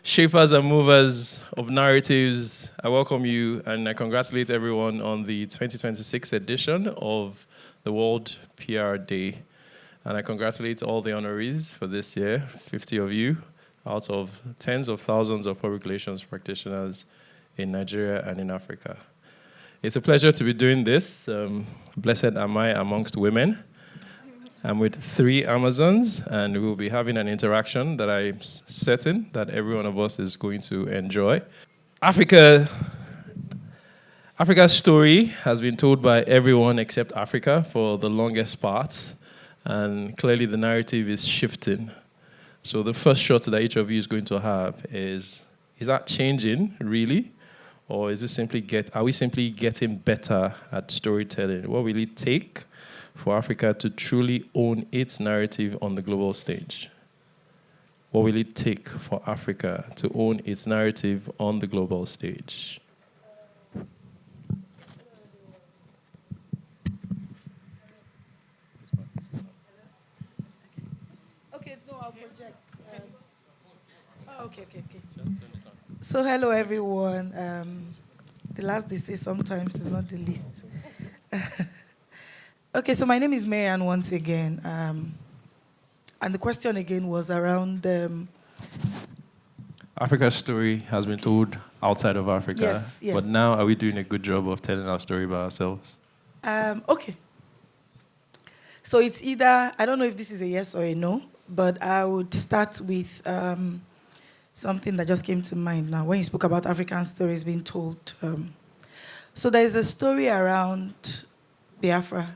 Shapers and movers of narratives, I welcome you and I congratulate everyone on the 2026 edition of the World PR Day. And I congratulate all the honorees for this year, 50 of you, out of tens of thousands of public relations practitioners in Nigeria and in Africa. It's a pleasure to be doing this. Blessed am I amongst women. I'm with three Amazons, and we'll be having an interaction that I'm certain that every one of us is going to enjoy. Africa's story has been told by everyone except Africa for the longest part, and clearly the narrative is shifting. So the first shot that each of you is going to have is that changing, really? Or is it are we simply getting better at storytelling? What will it take for Africa to truly own its narrative on the global stage? What will it take for Africa to own its narrative on the global stage? Okay, no, I'll project. Okay. So, hello, everyone. The last they say sometimes is not the least. Okay, so my name is Marianne once again. And the question again was around... Africa's story has been told outside of Africa. Yes. But now, are we doing a good job of telling our story by ourselves? Okay. So it's either, I don't know if this is a yes or a no, but I would start with something that just came to mind now when you spoke about African stories being told. So there is a story around Biafra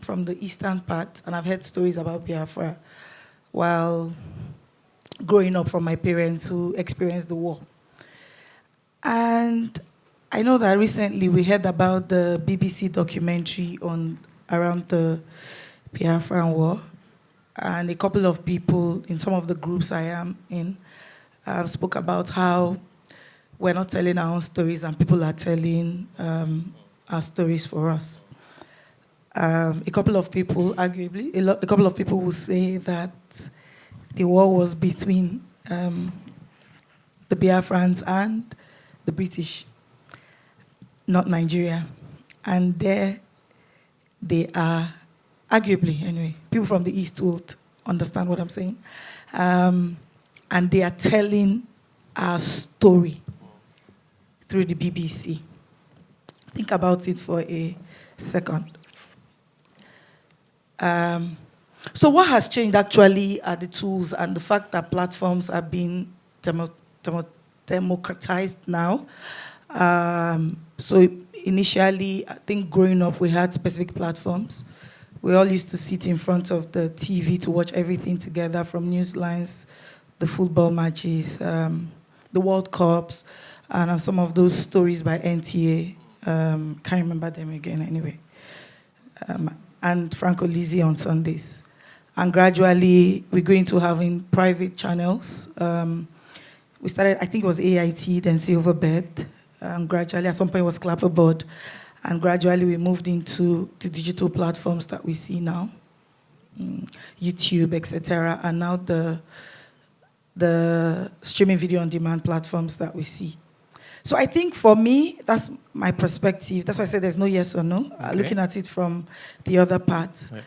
from the eastern part, and I've heard stories about Biafra while growing up from my parents who experienced the war. And I know that recently we heard about the BBC documentary around the Biafran war, and a couple of people in some of the groups I am in spoke about how we're not telling our own stories and people are telling our stories for us. A couple of people, arguably, a couple of people will say that the war was between the Biafrans and the British, not Nigeria. And there they are, arguably anyway, people from the East will understand what I'm saying. And they are telling our story through the BBC. Think about it for a second. So what has changed actually are the tools and the fact that platforms are being democratized now. So initially, I think growing up, we had specific platforms. We all used to sit in front of the TV to watch everything together, from news lines, the football matches, the World Cups, and some of those stories by NTA. Can't remember them again anyway. And Franco Lizzie on Sundays. And gradually, we're going to having private channels. We started, I think it was AIT, then Silverbird. Gradually, at some point, it was Clapperboard. And gradually, we moved into the digital platforms that we see now, YouTube, etc. And now the streaming video on demand platforms that we see. So I think for me, that's my perspective. That's why I said there's no yes or no, looking at it from the other parts. Yeah.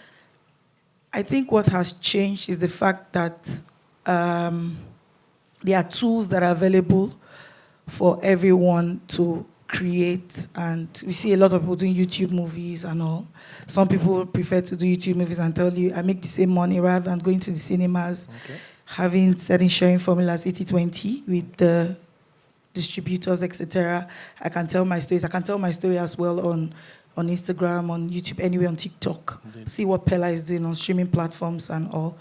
I think what has changed is the fact that there are tools that are available for everyone to create, and we see a lot of people doing YouTube movies and all. Some people prefer to do YouTube movies and tell you, I make the same money rather than going to the cinemas, having certain sharing formulas 80-20 with the distributors, etc. I can tell my stories. I can tell my story as well on Instagram, on YouTube, anywhere, on TikTok. Indeed. See what Pella is doing on streaming platforms and all.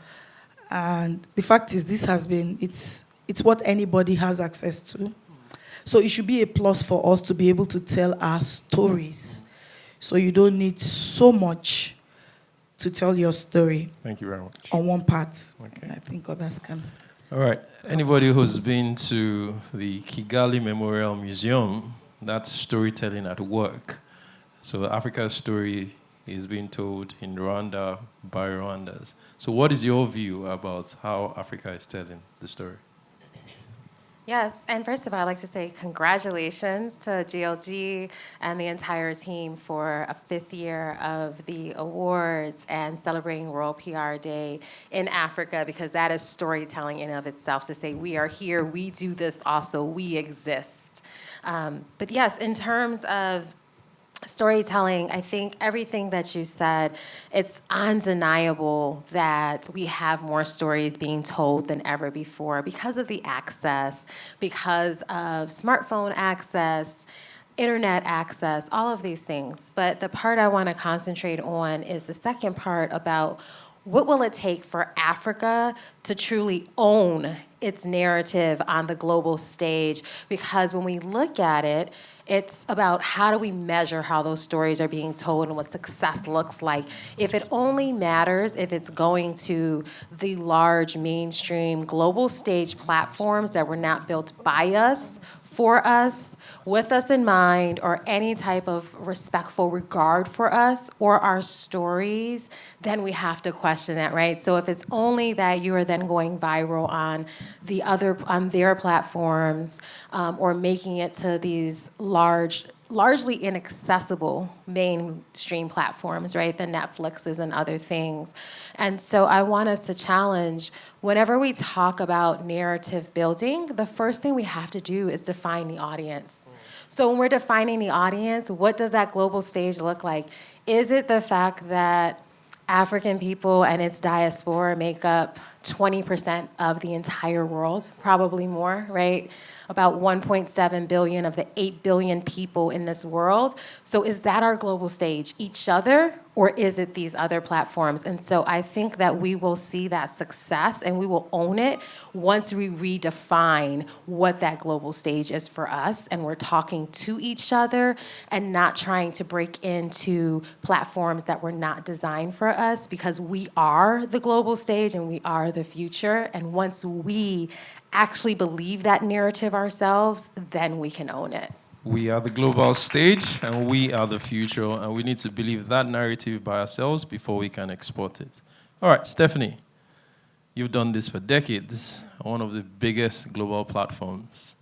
And the fact is, this has been, it's what anybody has access to. So it should be a plus for us to be able to tell our stories. So you don't need so much to tell your story. Thank you very much. On one part. Okay. I think others can. All right. Anybody who's been to the Kigali Memorial Museum, that's storytelling at work. So Africa's story is being told in Rwanda by Rwandans. So what is your view about how Africa is telling the story? Yes, and first of all, I'd like to say congratulations to GLG and the entire team for a fifth year of the awards and celebrating World PR Day in Africa, because that is storytelling in and of itself, to say we are here, we do this also, we exist. But yes, in terms of storytelling, I think everything that you said, it's undeniable that we have more stories being told than ever before because of the access, because of smartphone access, internet access, all of these things. But the part I want to concentrate on is the second part about what will it take for Africa to truly own its narrative on the global stage? Because when we look at it, it's about how do we measure how those stories are being told and what success looks like. If it only matters if it's going to the large mainstream global stage platforms that were not built by us, for us, with us in mind, or any type of respectful regard for us or our stories, then we have to question that, right? So if it's only that you are then going viral on their platforms, or making it to these largely inaccessible mainstream platforms, right? The Netflixes and other things. And so I want us to challenge, whenever we talk about narrative building, the first thing we have to do is define the audience. So when we're defining the audience, what does that global stage look like? Is it the fact that African people and its diaspora make up 20% of the entire world, probably more, right? About 1.7 billion of the 8 billion people in this world. So is that our global stage, each other, or is it these other platforms? And so I think that we will see that success and we will own it once we redefine what that global stage is for us, and we're talking to each other and not trying to break into platforms that were not designed for us, because we are the global stage and we are the future. And once we actually believe that narrative ourselves, then we can own it. We are the global stage, and we are the future, and we need to believe that narrative by ourselves before we can export it. All right, Stephanie, you've done this for decades on one of the biggest global platforms.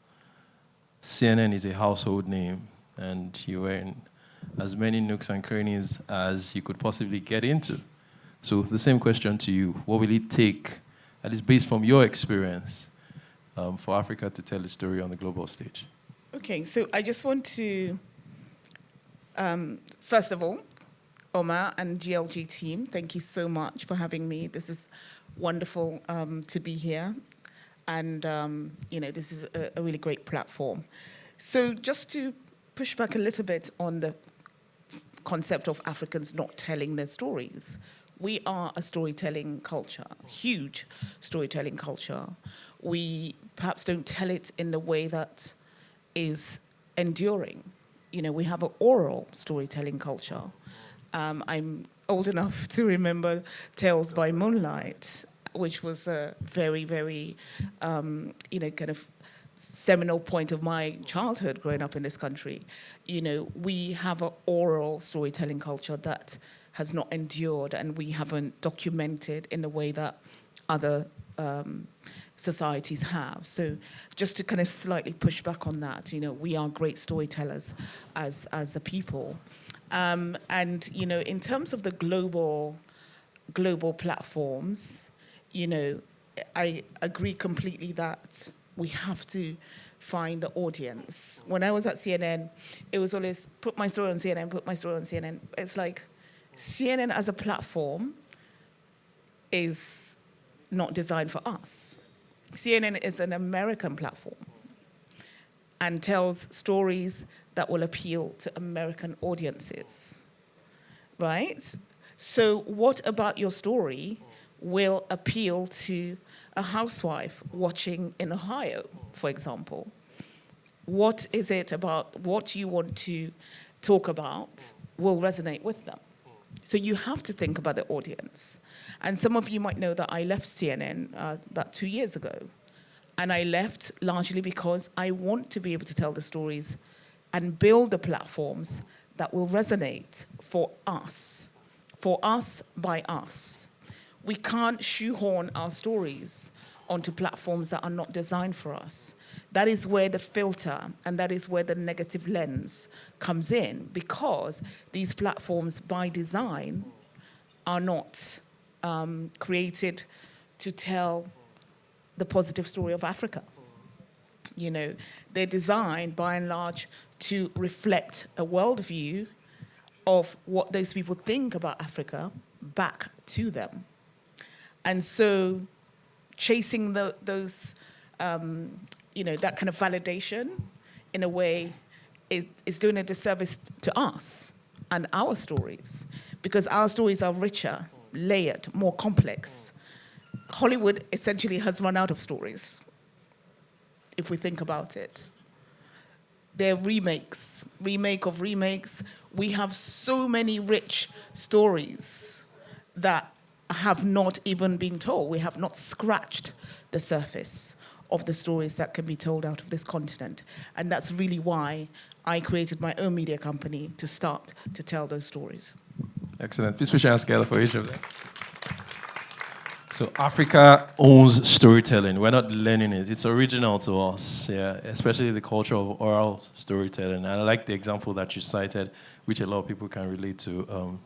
CNN is a household name, and you were in as many nooks and crannies as you could possibly get into. So the same question to you: what will it take, that is based from your experience, for Africa to tell its story on the global stage? Okay, so I just want to, first of all, Omar and GLG team, thank you so much for having me. This is wonderful to be here. And, this is a really great platform. So just to push back a little bit on the concept of Africans not telling their stories. We are a storytelling culture, huge storytelling culture. We perhaps don't tell it in the way that is enduring. We have an oral storytelling culture. I'm old enough to remember Tales by Moonlight, which was a very, very, kind of seminal point of my childhood growing up in this country. We have an oral storytelling culture that has not endured, and we haven't documented in the way that other societies have. So just to kind of slightly push back on that, we are great storytellers as a people. And, in terms of the global platforms, I agree completely that we have to find the audience. When I was at CNN, it was always put my story on CNN, put my story on CNN. It's like CNN as a platform is not designed for us. CNN is an American platform and tells stories that will appeal to American audiences, right? So what about your story will appeal to a housewife watching in Ohio, for example? What is it about what you want to talk about will resonate with them? So you have to think about the audience. And some of you might know that I left CNN about 2 years ago. And I left largely because I want to be able to tell the stories and build the platforms that will resonate for us by us. We can't shoehorn our stories onto platforms that are not designed for us. That is where the filter and that is where the negative lens comes in, because these platforms by design are not created to tell the positive story of Africa. You know, they're designed by and large to reflect a worldview of what those people think about Africa back to them. And so chasing those, that kind of validation in a way is doing a disservice to us and our stories, because our stories are richer, layered, more complex. Hollywood essentially has run out of stories, if we think about it. They're remakes, remake of remakes. We have so many rich stories that have not even been told. We have not scratched the surface of the stories that can be told out of this continent. And that's really why I created my own media company to start to tell those stories. Excellent. Please put your hands together for each of them. So Africa owns storytelling. We're not learning it. It's original to us, yeah, especially the culture of oral storytelling. And I like the example that you cited, which a lot of people can relate to.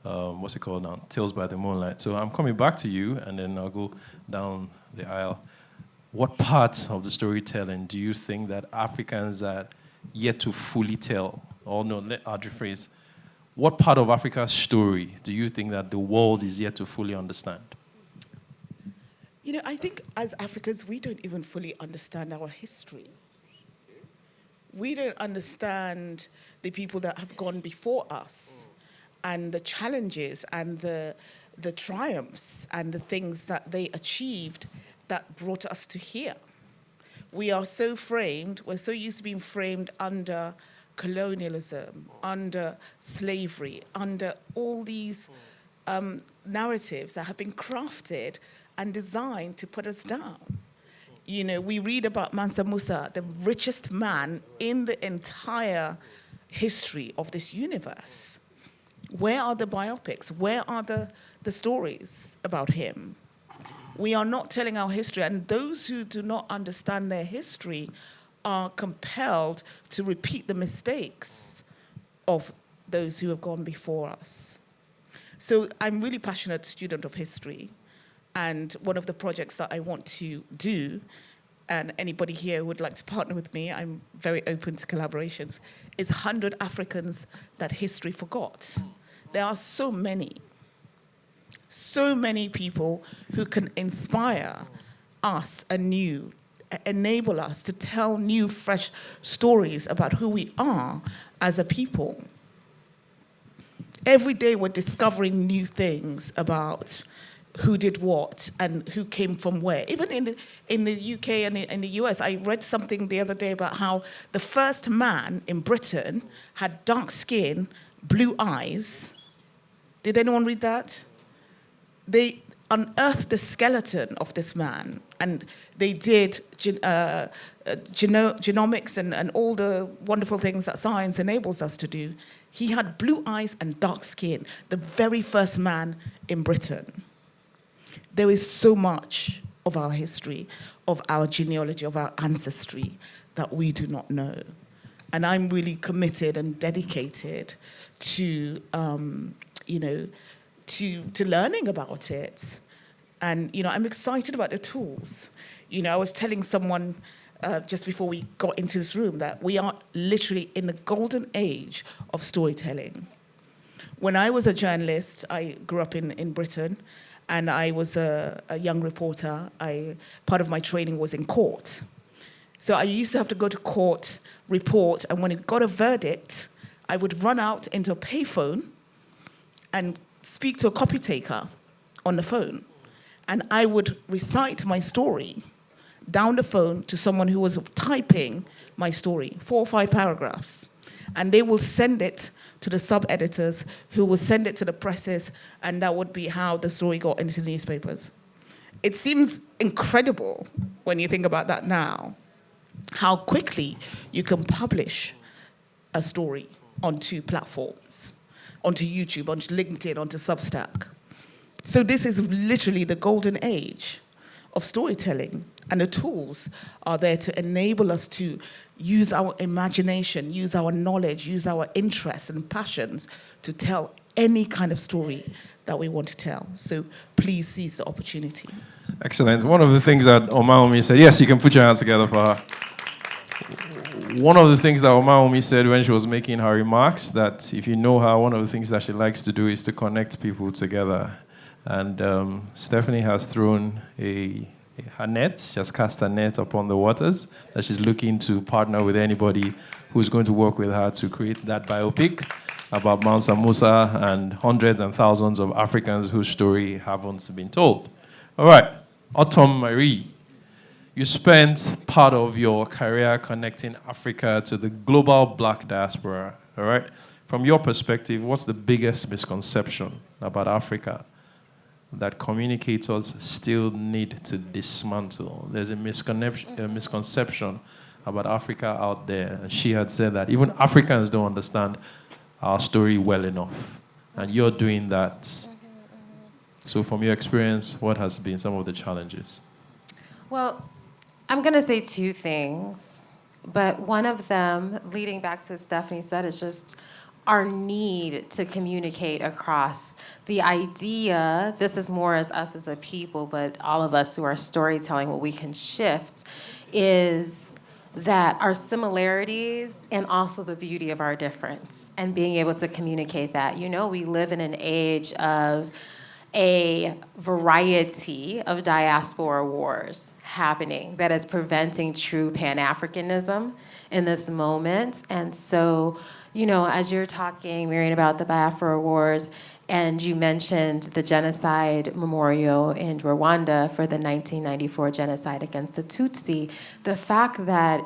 What's it called now? Tales by the Moonlight. So I'm coming back to you, and then I'll go down the aisle. What parts of the storytelling do you think that Africans are yet to fully tell? Or no, I'll rephrase. What part of Africa's story do you think that the world is yet to fully understand? You know, I think as Africans, we don't even fully understand our history. We don't understand the people that have gone before us and the challenges and the triumphs and the things that they achieved that brought us to here. We are so framed, we're so used to being framed under colonialism, under slavery, under all these narratives that have been crafted and designed to put us down. You know, we read about Mansa Musa, the richest man in the entire history of this universe. Where are the biopics? Where are the stories about him? We are not telling our history, and those who do not understand their history are compelled to repeat the mistakes of those who have gone before us. So I'm really passionate student of history. And one of the projects that I want to do, and anybody here who would like to partner with me, I'm very open to collaborations, is 100 Africans that history forgot. There are so many people who can inspire us anew, enable us to tell new, fresh stories about who we are as a people. Every day we're discovering new things about who did what and who came from where. Even in the UK and in the US, I read something the other day about how the first man in Britain had dark skin, blue eyes. Did anyone read that? They unearthed the skeleton of this man, and they did genomics and all the wonderful things that science enables us to do. He had blue eyes and dark skin, the very first man in Britain. There is so much of our history, of our genealogy, of our ancestry that we do not know. And I'm really committed and dedicated to, to learning about it. And, I'm excited about the tools. I was telling someone just before we got into this room that we are literally in the golden age of storytelling. When I was a journalist, I grew up in Britain, and I was a young reporter. Part of my training was in court. So I used to have to go to court, report, and when it got a verdict, I would run out into a payphone and speak to a copy taker on the phone. And I would recite my story down the phone to someone who was typing my story, 4 or 5 paragraphs. And they will send it to the sub-editors, who will send it to the presses, and that would be how the story got into the newspapers. It seems incredible when you think about that now, how quickly you can publish a story onto platforms, onto YouTube, onto LinkedIn, onto Substack. So this is literally the golden age of storytelling. And the tools are there to enable us to use our imagination, use our knowledge, use our interests and passions to tell any kind of story that we want to tell. So please seize the opportunity. Excellent. One of the things that Omaomi said, yes, you can put your hands together for her. One of the things that Omaomi said when she was making her remarks, that if you know her, one of the things that she likes to do is to connect people together. And Stephanie has thrown her net, she has cast a net upon the waters, that she's looking to partner with anybody who's going to work with her to create that biopic about Mansa Musa and hundreds and thousands of Africans whose story haven't been told. All right, Autumn Marie. You spent part of your career connecting Africa to the global Black diaspora, all right? From your perspective, what's the biggest misconception about Africa that communicators still need to dismantle? There's a misconception about Africa out there. And she had said that even Africans don't understand our story well enough. And you're doing that. So from your experience, what has been some of the challenges? Well, I'm going to say two things, but one of them, leading back to what Stephanie said, is just our need to communicate across the idea. This is more as us as a people, but all of us who are storytelling, what we can shift is that our similarities and also the beauty of our difference and being able to communicate that. You know, we live in an age of a variety of diaspora wars happening that is preventing true Pan-Africanism in this moment. And so, you know, as you're talking, Miriam, about the Biafra Wars, and you mentioned the genocide memorial in Rwanda for the 1994 genocide against the Tutsi, the fact that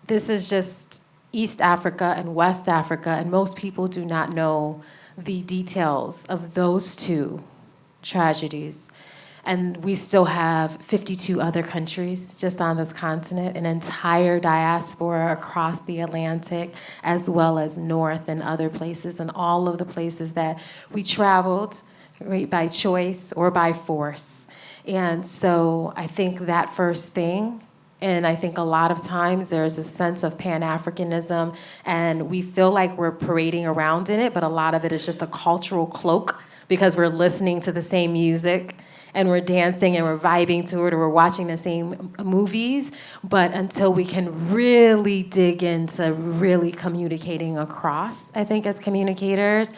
this is just East Africa and West Africa, and most people do not know the details of those two tragedies. And we still have 52 other countries just on this continent, an entire diaspora across the Atlantic, as well as north and other places, and all of the places that we traveled, right, by choice or by force. And so I think that first thing, and I think a lot of times there's a sense of Pan-Africanism, and we feel like we're parading around in it, but a lot of it is just a cultural cloak because we're listening to the same music and we're dancing and we're vibing to it, or we're watching the same movies. But until we can really dig into really communicating across, I think, as communicators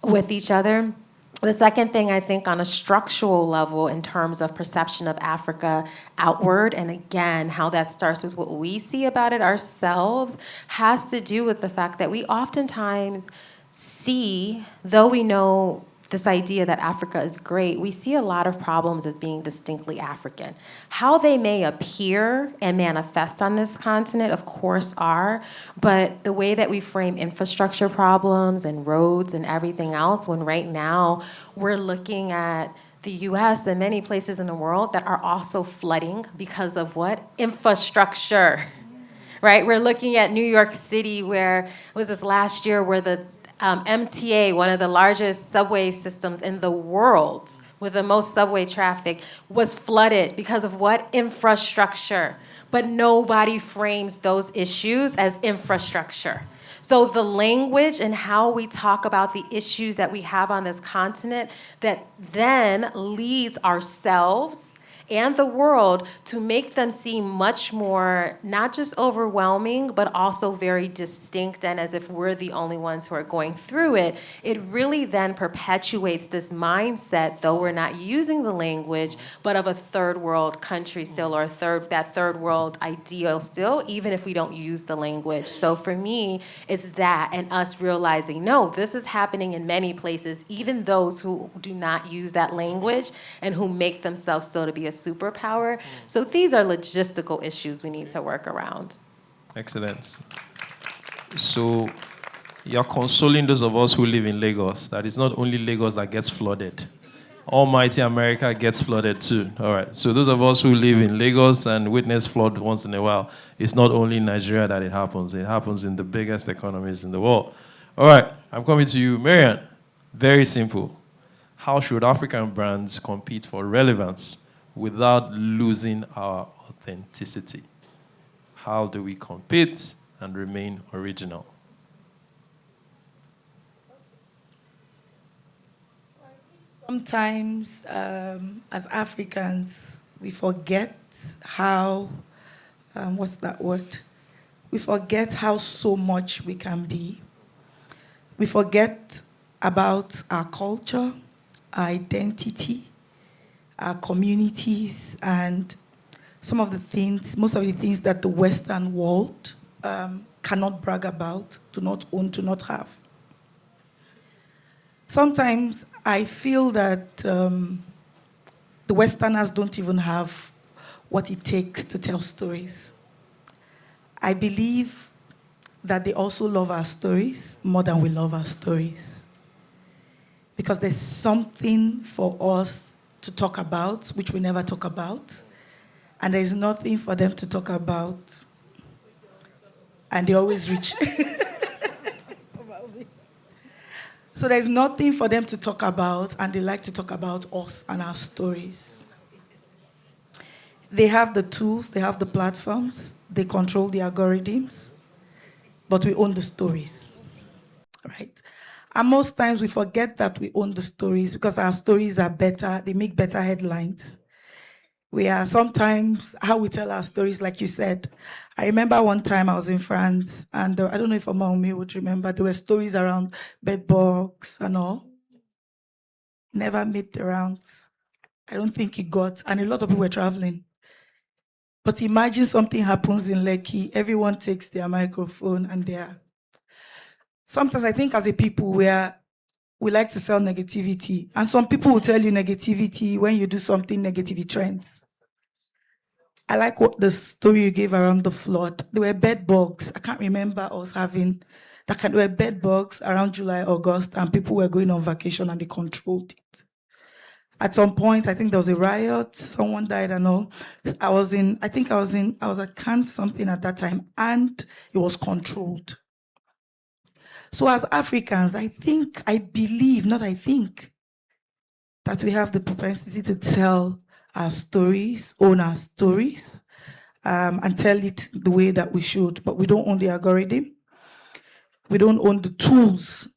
with each other. The second thing, I think, on a structural level in terms of perception of Africa outward, and again, how that starts with what we see about it ourselves, has to do with the fact that we oftentimes see, though we know this idea that Africa is great, we see a lot of problems as being distinctly African. How they may appear and manifest on this continent, of course, are, but the way that we frame infrastructure problems and roads and everything else, when right now we're looking at the US and many places in the world that are also flooding because of what? Infrastructure, right? We're looking at New York City, where, was this last year, where the MTA, one of the largest subway systems in the world with the most subway traffic, was flooded because of what? Infrastructure. But nobody frames those issues as infrastructure. So the language and how we talk about the issues that we have on this continent that then leads ourselves and the world to make them seem much more, not just overwhelming, but also very distinct, and as if we're the only ones who are going through it, it really then perpetuates this mindset, though we're not using the language, but of a third world country still, or that third world ideal still, even if we don't use the language. So for me, it's that, and us realizing, no, this is happening in many places, even those who do not use that language and who make themselves still to be a superpower. So these are logistical issues we need to work around. Excellent. So you're consoling those of us who live in Lagos that it's not only Lagos that gets flooded. Almighty America gets flooded too. All right. So those of us who live in Lagos and witness flood once in a while, it's not only in Nigeria that it happens. It happens in the biggest economies in the world. All right. I'm coming to you, Marian. Very simple. How should African brands compete for relevance without losing our authenticity? How do we compete and remain original? Sometimes, as Africans, we forget how, what's that word? We forget how so much we can be. We forget about our culture, our identity, our communities, and some of the things, most of the things that the Western world cannot brag about, do not own, do not have. Sometimes I feel that the Westerners don't even have what it takes to tell stories. I believe that they also love our stories more than we love our stories. Because there's something for us to talk about, which we never talk about, and there's nothing for them to talk about, and they always reach. So there's nothing for them to talk about, and they like to talk about us and our stories. They have the tools, they have the platforms, they control the algorithms, but we own the stories, right? And most times we forget that we own the stories because our stories are better, they make better headlines. We are sometimes, how we tell our stories, like you said. I remember one time I was in France, and I don't know if Omaumi would remember, there were stories around bed bugs and all. Never made the rounds. I don't think it got, and a lot of people were traveling. But imagine something happens in Lekki, everyone takes their microphone and sometimes I think as a people we like to sell negativity. And some people will tell you negativity when you do something negative, it trends. I like what the story you gave around the flood. There were bed bugs. I can't remember us having there were bed bugs around July, August, and people were going on vacation and they controlled it. At some point, I think there was a riot, someone died and all. I was at Cannes something at that time, and it was controlled. So as Africans, I believe, that we have the propensity to tell our stories, own our stories, and tell it the way that we should, but we don't own the algorithm. We don't own the tools.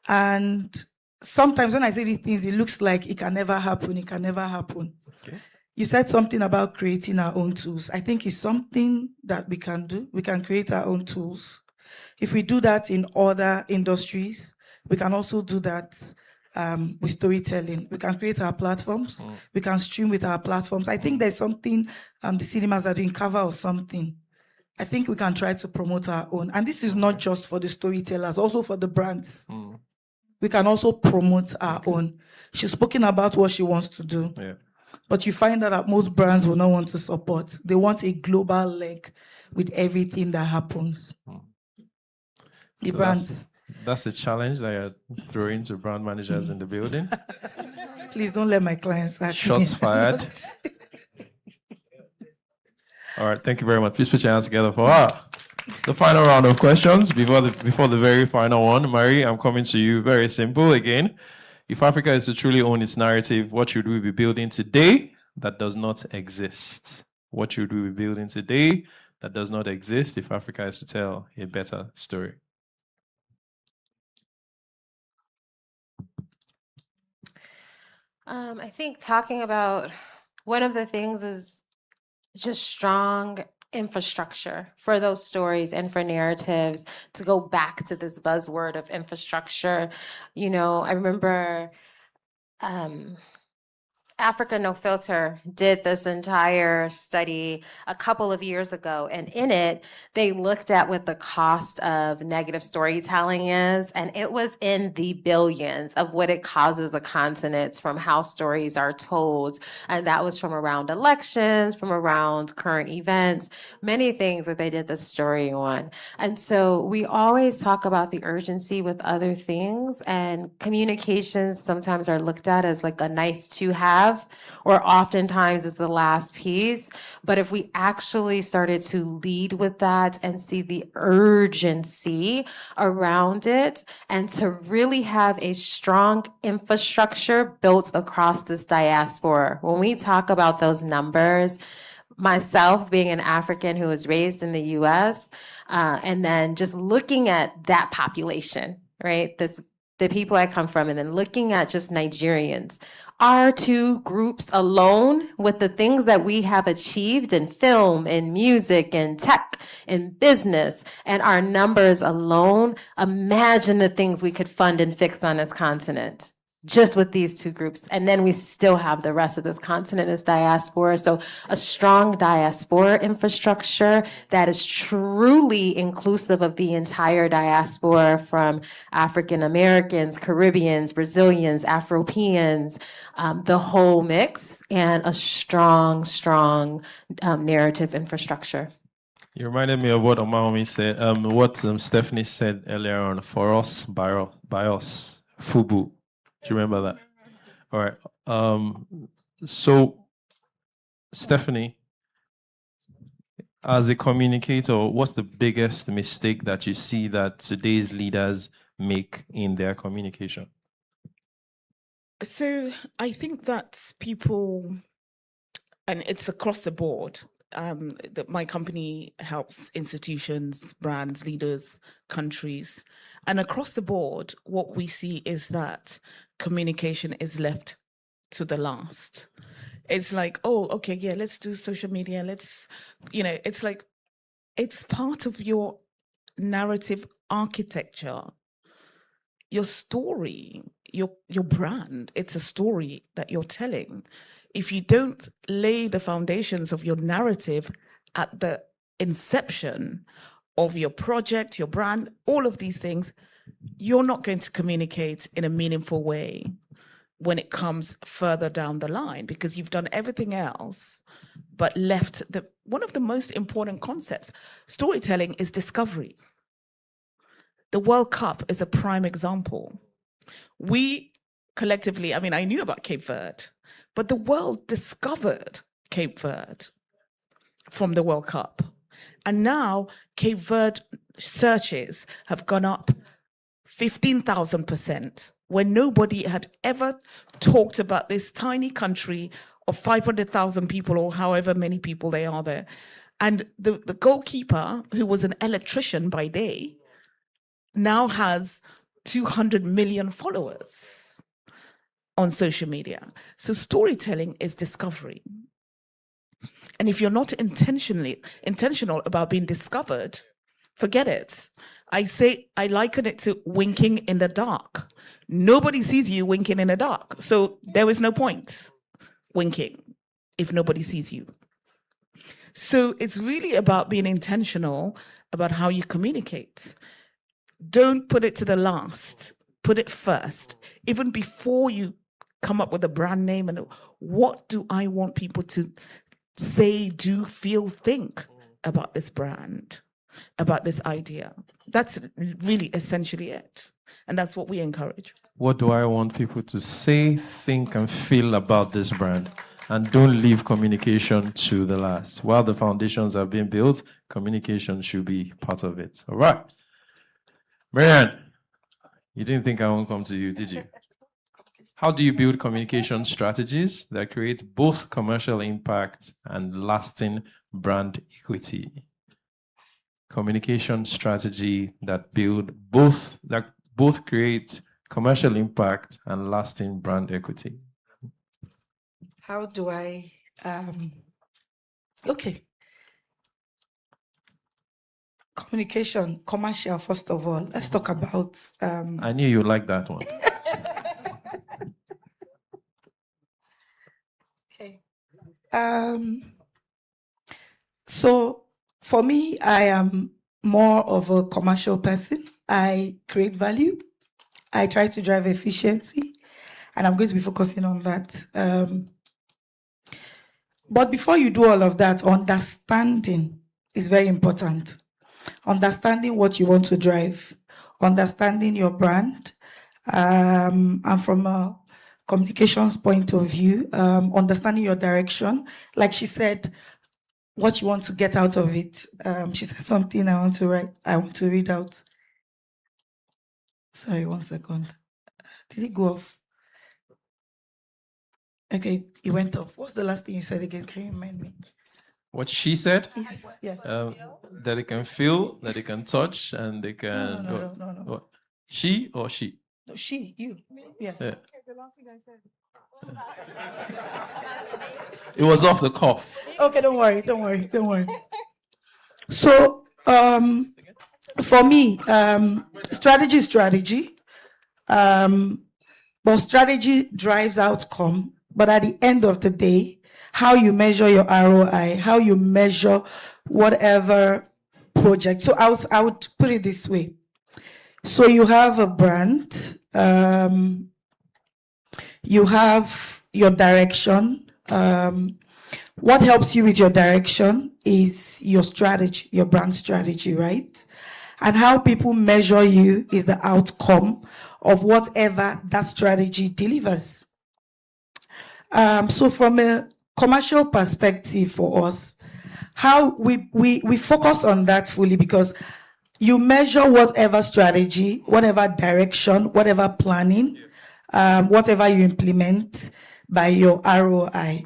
And sometimes when I say these things, it looks like it can never happen. Okay. You said something about creating our own tools. I think it's something that we can do. We can create our own tools. If we do that in other industries, we can also do that with storytelling. We can create our platforms. We can stream with our platforms. I think there's something the cinemas are doing, cover or something. I think we can try to promote our own. And this is not just for the storytellers, also for the brands. We can also promote our own. She's spoken about what she wants to do. Yeah. But you find that most brands will not want to support. They want a global leg with everything that happens. The so brands. That's a challenge that you're throwing to brand managers in the building. Please don't let my clients act. Shots fired. All right, thank you very much. Please put your hands together for the final round of questions before the very final one. Marie, I'm coming to you. Very simple again. If Africa is to truly own its narrative, what should we be building today that does not exist? What should we be building today that does not exist if Africa is to tell a better story? I think talking about one of the things is just strong infrastructure for those stories and for narratives. To go back to this buzzword of infrastructure, I remember Africa No Filter did this entire study a couple of years ago, and in it, they looked at what the cost of negative storytelling is, and it was in the billions of what it causes the continents from how stories are told, and that was from around elections, from around current events, many things that they did this story on. And so we always talk about the urgency with other things, and communications sometimes are looked at as like a nice to have, have, or oftentimes is the last piece. But if we actually started to lead with that and see the urgency around it, and to really have a strong infrastructure built across this diaspora. When we talk about those numbers, myself being an African who was raised in the US, and then just looking at that population, right? The people I come from, and then looking at just Nigerians. Our two groups alone, with the things that we have achieved in film, in music, in tech, in business, and our numbers alone, imagine the things we could fund and fix on this continent. Just with these two groups. And then we still have the rest of this continent as diaspora. So a strong diaspora infrastructure that is truly inclusive of the entire diaspora, from African Americans, Caribbeans, Brazilians, Afropeans, the whole mix, and a strong narrative infrastructure. You reminded me of what Omaomi said, what Stephanie said earlier on, for us, by us, FUBU. Do you remember that? All right. So, Stephanie, as a communicator, what's the biggest mistake that you see that today's leaders make in their communication? So I think that people, and it's across the board, that my company helps institutions, brands, leaders, countries, and across the board, what we see is that communication is left to the last. It's like, oh, okay, yeah, let's do social media. It's like, it's part of your narrative architecture, your story, your brand. It's a story that you're telling. If you don't lay the foundations of your narrative at the inception of your project, your brand, all of these things, you're not going to communicate in a meaningful way when it comes further down the line, because you've done everything else but left one of the most important concepts. Storytelling is discovery. The World Cup is a prime example. We collectively, I knew about Cape Verde, but the world discovered Cape Verde from the World Cup. And now Cape Verde searches have gone up 15,000%, when nobody had ever talked about this tiny country of 500,000 people, or however many people they are there. And the goalkeeper, who was an electrician by day, now has 200 million followers on social media. So storytelling is discovery. And if you're not intentional about being discovered, forget it. I liken it to winking in the dark. Nobody sees you winking in the dark. So there is no point winking if nobody sees you. So it's really about being intentional about how you communicate. Don't put it to the last. Put it first. Even before you come up with a brand name, and what do I want people to say, do, feel, think about this brand, about this idea. That's really essentially it. And that's what we encourage. What do I want people to say, think, and feel about this brand? And don't leave communication to the last. While the foundations are being built, communication should be part of it. All right. Marianne, you didn't think I won't come to you, did you? How do you build communication strategies that create both commercial impact and lasting brand equity? Communication strategy that both create commercial impact and lasting brand equity. How do I okay. Communication, commercial, first of all. Let's talk about I knew you liked that one. Okay. So for me, I am more of a commercial person. I create value. I try to drive efficiency, and I'm going to be focusing on that. But before you do all of that, understanding is very important. Understanding what you want to drive, understanding your brand, and from a communications point of view, understanding your direction. Like she said, what you want to get out of it. She said something I want to read out. Sorry, 1 second. Did it go off? Okay, it went off. What's the last thing you said again? Can you remind me? What she said? Yes. That they can feel, that they can touch, and they can. No. What? She or she? No, she, you. Yes. Yeah. It was off the cuff. Okay, don't worry. So, for me, strategy. But strategy drives outcome. But at the end of the day, how you measure your ROI, how you measure whatever project. So I would put it this way. So you have a brand, you have your direction. What helps you with your direction is your strategy, your brand strategy, right? And how people measure you is the outcome of whatever that strategy delivers. So from a commercial perspective for us, how we focus on that fully, because you measure whatever strategy, whatever direction, whatever planning, whatever you implement by your ROI.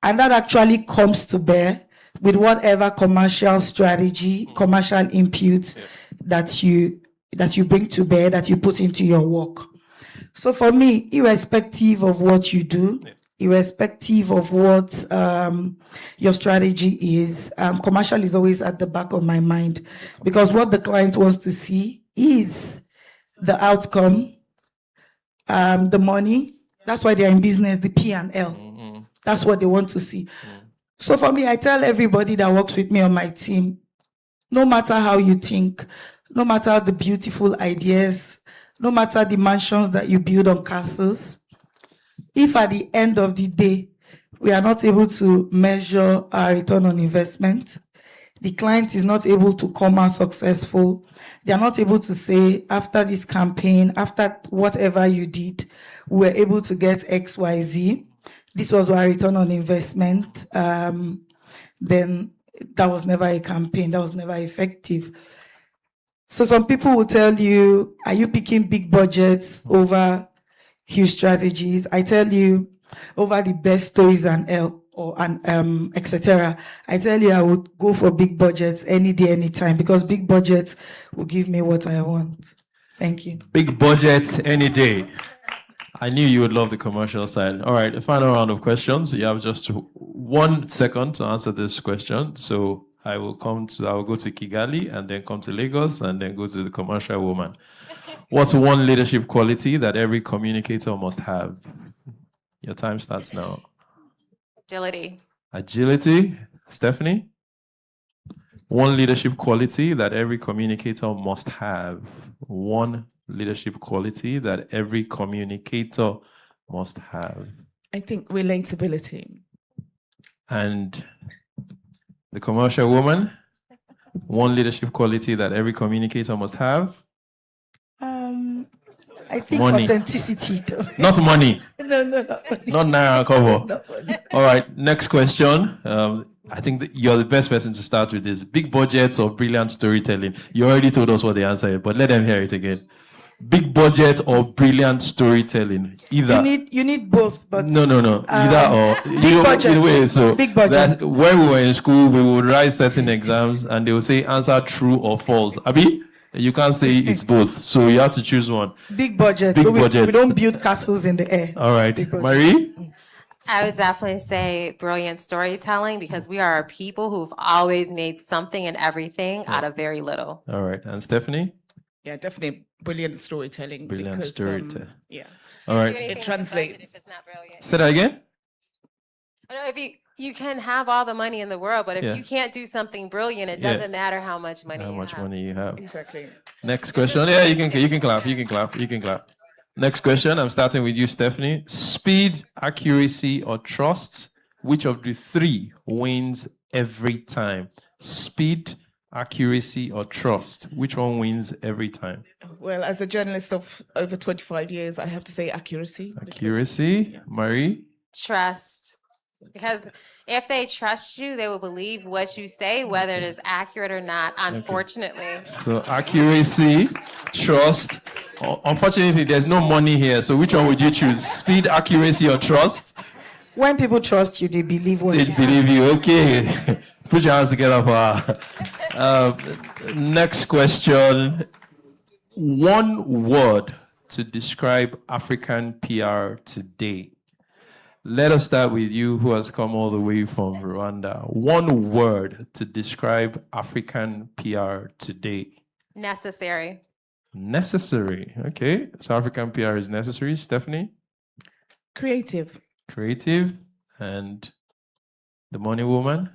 And that actually comes to bear with whatever commercial strategy, commercial input that you bring to bear, that you put into your work. So for me, irrespective of what you do, irrespective of what your strategy is, commercial is always at the back of my mind, because what the client wants to see is the outcome, the money. That's why they're in business, the P&L. That's what they want to see. So for me, I tell everybody that works with me on my team, no matter how you think, no matter the beautiful ideas, no matter the mansions that you build on castles, if at the end of the day, we are not able to measure our return on investment, the client is not able to come out successful, they are not able to say, after this campaign, after whatever you did, we were able to get X, Y, Z. This was our return on investment. Then that was never a campaign. That was never effective. So some people will tell you, are you picking big budgets over huge strategies? I tell you, over the best stories and etc. I tell you, I would go for big budgets any day, anytime, because big budgets will give me what I want. Thank you. Big budgets any day. I knew you would love the commercial side. All right, the final round of questions. You have just 1 second to answer this question. So I will go to Kigali and then come to Lagos and then go to the commercial woman. What's one leadership quality that every communicator must have? Your time starts now. Agility. Agility. Stephanie? One leadership quality that every communicator must have. One leadership quality that every communicator must have. I think relatability. And the commercial woman, one leadership quality that every communicator must have. I think money. Authenticity. Not money. No. Not Naira cover. All right, next question. I think that you're the best person to start with this. Big budgets or brilliant storytelling? You already told us what the answer is, but let them hear it again. Big budget or brilliant storytelling? Either. You need both, but no. Either or. Big budget. Either way, so big budget. When we were in school, we would write certain exams, and they would say answer true or false. Abi, you can't say it's both, so you have to choose one. Big budget. Big so budget. We don't build castles in the air. All right, Marie. I would definitely say brilliant storytelling, because we are a people who've always made something and everything out of very little. All right, and Stephanie? Yeah, definitely brilliant storytelling. Brilliant storytelling. Yeah. All right. It translates. If it's not brilliant. Say that again? No, if you can have all the money in the world, but if you can't do something brilliant, it doesn't matter how much money money you have. Exactly. Next question. Yeah, you can clap. Next question. I'm starting with you, Stephanie. Speed, accuracy, or trust? Which of the three wins every time? Speed, Accuracy or trust? Which one wins every time? Well, as a journalist of over 25 years, I have to say accuracy. Accuracy, Marie? Trust. Because if they trust you, they will believe what you say, whether it is accurate or not, unfortunately. So accuracy, trust. Unfortunately, there's no money here. So which one would you choose? Speed, accuracy, or trust? When people trust you, they believe what They you say. believe you. Okay. Put your hands together for next question. One word to describe African PR today. Let us start with you, who has come all the way from Rwanda. One word to describe African PR today. Necessary. Necessary. Okay. So African PR is necessary. Stephanie? Creative. Creative. And the money woman?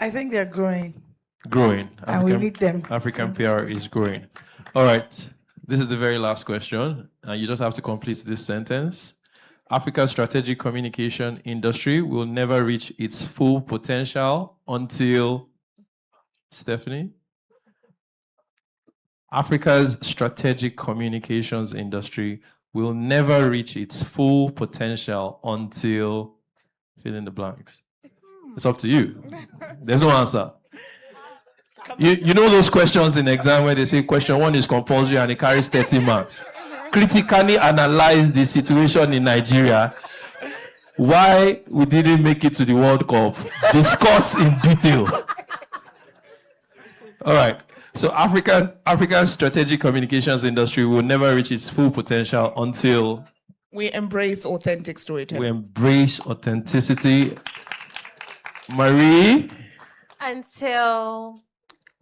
I think they're growing. Growing. And we need them. African PR is growing. All right. This is the very last question. You just have to complete this sentence. Africa's strategic communication industry will never reach its full potential until... Stephanie? Africa's strategic communications industry will never reach its full potential until... Fill in the blanks. It's up to you. There's no answer. You know those questions in exam where they say question 1 is compulsory and it carries 30 marks. Critically analyze the situation in Nigeria. Why we didn't make it to the World Cup. Discuss in detail. All right. So Africa's strategic communications industry will never reach its full potential until we embrace authentic storytelling. We embrace authenticity. Marie? Until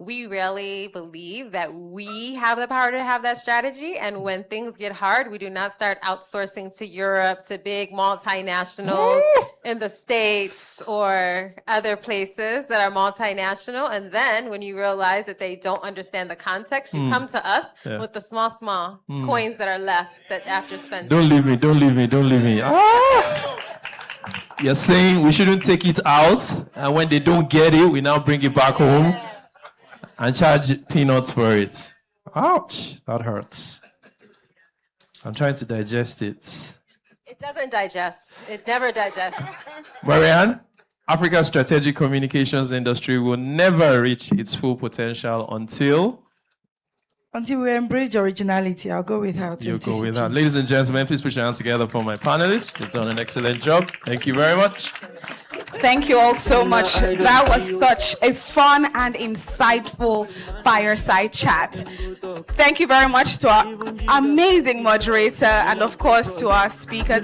we really believe that we have the power to have that strategy. And when things get hard, we do not start outsourcing to Europe, to big multinationals in the States or other places that are multinational. And then when you realize that they don't understand the context, you come to us with the small coins that are left that after spending. Don't leave me. You're saying we shouldn't take it out, and when they don't get it, we now bring it back home and charge peanuts for it. Ouch, that hurts. I'm trying to digest it. It doesn't digest. It never digests. Marianne, Africa's strategic communications industry will never reach its full potential until we embrace originality. I'll go with her. You go with that. Ladies and gentlemen, please put your hands together for my panelists. They've done an excellent job. Thank you very much. Thank you all so much. That was such a fun and insightful fireside chat. Thank you very much to our amazing moderator and, of course, to our speakers.